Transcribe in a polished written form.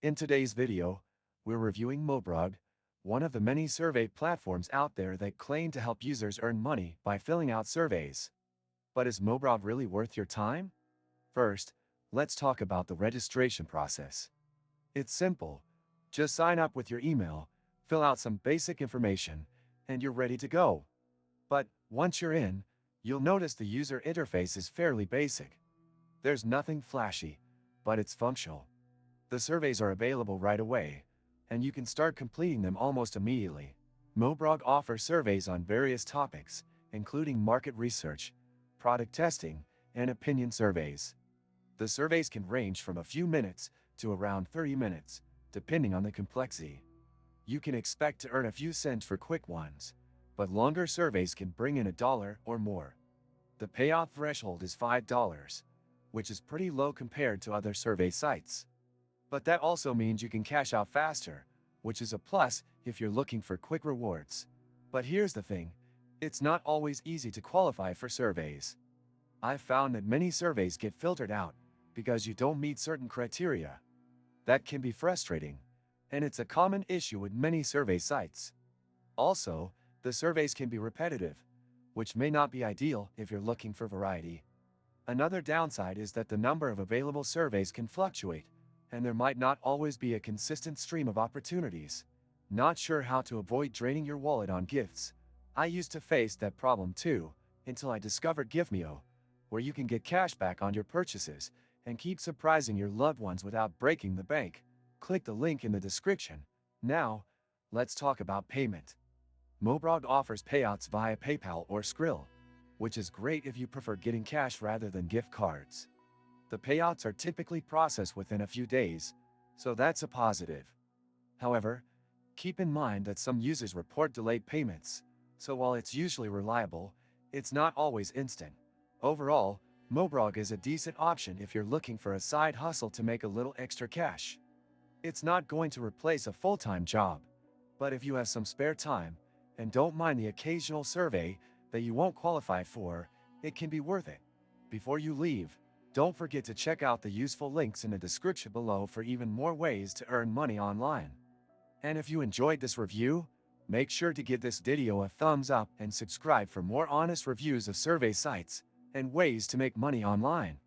In today's video, we're reviewing Mobrog, one of the many survey platforms out there that claim to help users earn money by filling out surveys. But is Mobrog really worth your time? First, let's talk about the registration process. It's simple. Just sign up with your email, fill out some basic information, and you're ready to go. But once you're in, you'll notice the user interface is fairly basic. There's nothing flashy, but it's functional. The surveys are available right away, and you can start completing them almost immediately. Mobrog offers surveys on various topics, including market research, product testing, and opinion surveys. The surveys can range from a few minutes to around 30 minutes, depending on the complexity. You can expect to earn a few cents for quick ones, but longer surveys can bring in $1 or more. The payout threshold is $5, which is pretty low compared to other survey sites. But that also means you can cash out faster, which is a plus if you're looking for quick rewards. But here's the thing, it's not always easy to qualify for surveys. I've found that many surveys get filtered out because you don't meet certain criteria. That can be frustrating, and it's a common issue with many survey sites. Also, the surveys can be repetitive, which may not be ideal if you're looking for variety. Another downside is that the number of available surveys can fluctuate, and there might not always be a consistent stream of opportunities. Not sure how to avoid draining your wallet on gifts? I used to face that problem too, until I discovered GiveMeo, where you can get cash back on your purchases and keep surprising your loved ones without breaking the bank. Click the link in the description. Now, let's talk about payment. Mobrog offers payouts via PayPal or Skrill, which is great if you prefer getting cash rather than gift cards. The payouts are typically processed within a few days, so that's a positive. However, keep in mind that some users report delayed payments, so while it's usually reliable, it's not always instant. Overall, Mobrog is a decent option if you're looking for a side hustle to make a little extra cash. It's not going to replace a full-time job, but if you have some spare time and don't mind the occasional survey that you won't qualify for, it can be worth it. Before you leave, don't forget to check out the useful links in the description below for even more ways to earn money online. And if you enjoyed this review, make sure to give this video a thumbs up and subscribe for more honest reviews of survey sites and ways to make money online.